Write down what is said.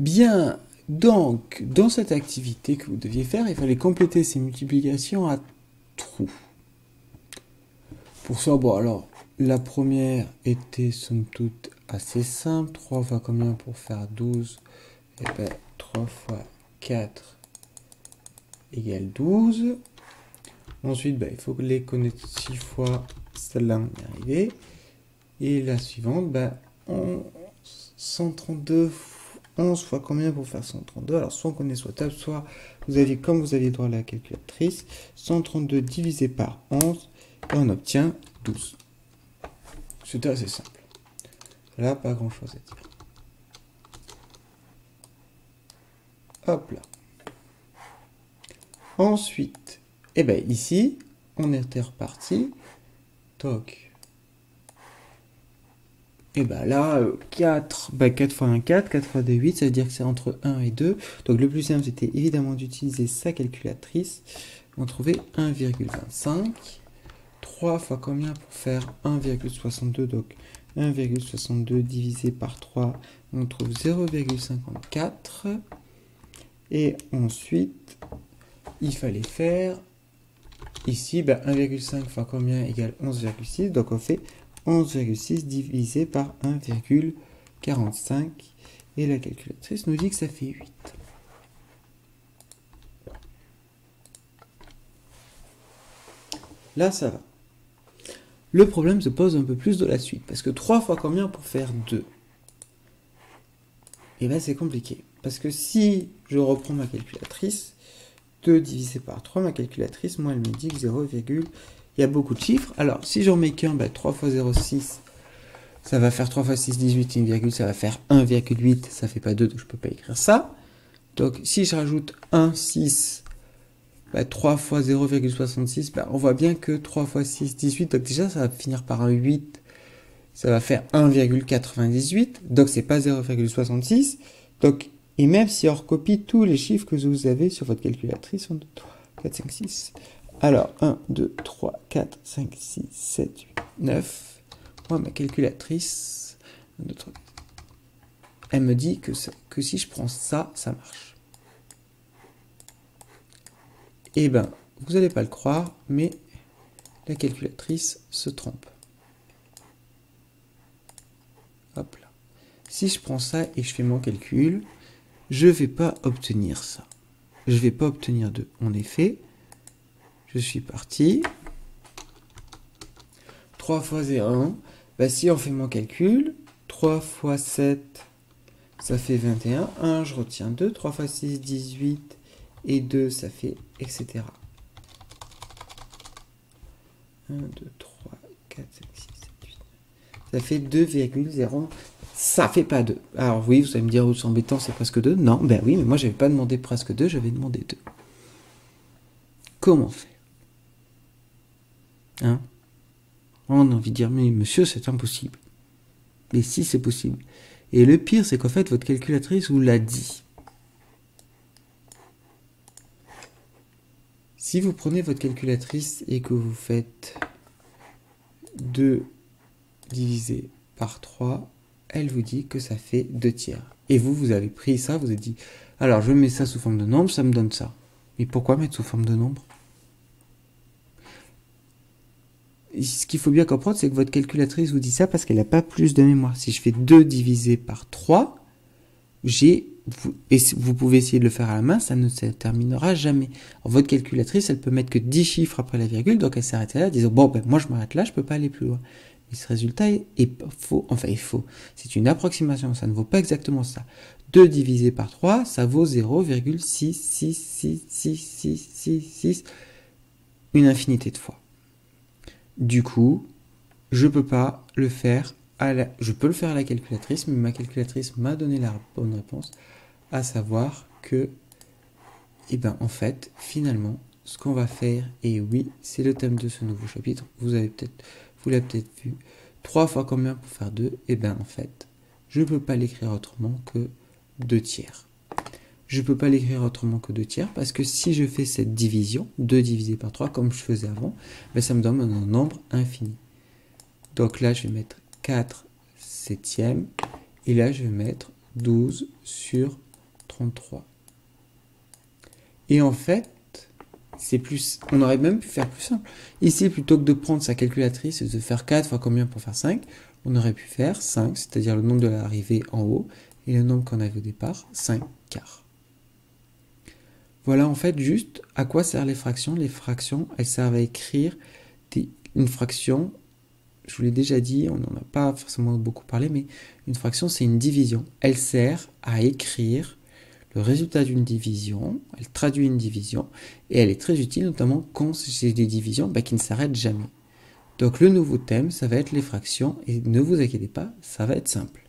Bien, donc, dans cette activité que vous deviez faire, il fallait compléter ces multiplications à trous. Pour ça, bon, alors, la première était, somme toute, assez simple. 3 fois combien pour faire 12? Eh bien, 3 fois 4 égale 12. Ensuite, ben, il faut les connaître 6 fois. Celle-là, on est arrivé. Et la suivante, ben, 132 11 fois combien pour faire 132? Alors, soit on connaît soit table, soit vous aviez, comme vous aviez droit à la calculatrice, 132 divisé par 11, et on obtient 12. C'était assez simple. Là, pas grand chose à dire. Hop là. Ensuite, et bien ici, on était reparti. Toc. Et bien là, 4, 4 fois 1, 4, 4 fois 2, 8, ça veut dire que c'est entre 1 et 2. Donc le plus simple, c'était évidemment d'utiliser sa calculatrice. On trouvait 1,25. 3 fois combien pour faire 1,62? Donc 1,62 divisé par 3, on trouve 0,54. Et ensuite, il fallait faire ici 1,5 fois combien égale 11,6. Donc on fait 11,6 divisé par 1,45. Et la calculatrice nous dit que ça fait 8. Là, ça va. Le problème se pose un peu plus de la suite. Parce que 3 fois combien pour faire 2? Et bien, c'est compliqué. Parce que si je reprends ma calculatrice, 2 divisé par 3, ma calculatrice, moi, elle me dit que 0, il y a beaucoup de chiffres. Alors, si j'en mets qu'un, 3 fois 0,6, ça va faire 3 fois 6, 18, une virgule, ça va faire 1,8, ça fait pas 2, donc je peux pas écrire ça. Donc, si je rajoute 1, 6, 3 fois 0,66, on voit bien que 3 fois 6, 18, donc déjà, ça va finir par un 8, ça va faire 1,98, donc c'est pas 0,66, donc, et même si on recopie tous les chiffres que vous avez sur votre calculatrice, 1, 2, 3, 4, 5, 6, alors 1, 2, 3, 4, 5, 6, 7, 8, 9, moi ma calculatrice, 1, 2, 3, elle me dit que si je prends ça, ça marche. Eh ben, vous n'allez pas le croire, mais la calculatrice se trompe. Hop là. Si je prends ça et je fais mon calcul, je ne vais pas obtenir ça. Je ne vais pas obtenir 2. En effet, je suis parti. 3 fois 0,1. Si on fait mon calcul, 3 fois 7, ça fait 21. 1, je retiens 2. 3 fois 6, 18. Et 2, ça fait, etc. 1, 2, 3, 4, 5, 6, 7, 8, 9. Ça fait 2,0. Ça fait pas 2. Alors oui, vous allez me dire, oh, c'est embêtant, c'est presque 2. Non, ben oui, mais moi, j'avais pas demandé presque 2, j'avais demandé 2. Comment faire? Hein? On a envie de dire, mais monsieur, c'est impossible. Mais si, c'est possible. Et le pire, c'est qu'en fait, votre calculatrice vous l'a dit. Si vous prenez votre calculatrice et que vous faites 2 divisé par 3, elle vous dit que ça fait 2 tiers. Et vous avez pris ça, vous avez dit, alors je mets ça sous forme de nombre, ça me donne ça. Mais pourquoi mettre sous forme de nombre? Ce qu'il faut bien comprendre, c'est que votre calculatrice vous dit ça parce qu'elle n'a pas plus de mémoire. Si je fais 2 divisé par 3, et vous pouvez essayer de le faire à la main, ça ne se terminera jamais. Alors, votre calculatrice, elle peut mettre que 10 chiffres après la virgule, donc elle s'arrête là, disant, bon, moi je m'arrête là, je ne peux pas aller plus loin. Et ce résultat est faux. Enfin, est faux. C'est une approximation, ça ne vaut pas exactement ça. 2 divisé par 3, ça vaut 0,6666666, une infinité de fois. Du coup, je peux pas le faire je peux le faire à la calculatrice, mais ma calculatrice m'a donné la bonne réponse, à savoir que, en fait, finalement, ce qu'on va faire, et oui, c'est le thème de ce nouveau chapitre, vous l'avez peut-être vu, 3 fois combien pour faire 2? En fait, je ne peux pas l'écrire autrement que 2 tiers. Je ne peux pas l'écrire autrement que 2 tiers, parce que si je fais cette division, 2 divisé par 3, comme je faisais avant, ça me donne un nombre infini. Donc là, je vais mettre 4 septièmes, et là, je vais mettre 12 sur 33. Et en fait, c'est plus, on aurait même pu faire plus simple. Ici, plutôt que de prendre sa calculatrice et de faire 4 fois combien pour faire 5, on aurait pu faire 5, c'est-à-dire le nombre de l'arrivée en haut, et le nombre qu'on avait au départ, 5 quarts. Voilà en fait juste à quoi servent les fractions. Les fractions, elles servent à écrire une fraction. Je vous l'ai déjà dit, on n'en a pas forcément beaucoup parlé, mais une fraction, c'est une division. Elle sert à écrire le résultat d'une division, elle traduit une division, et elle est très utile, notamment quand j'ai des divisions qui ne s'arrêtent jamais. Donc le nouveau thème, ça va être les fractions, et ne vous inquiétez pas, ça va être simple.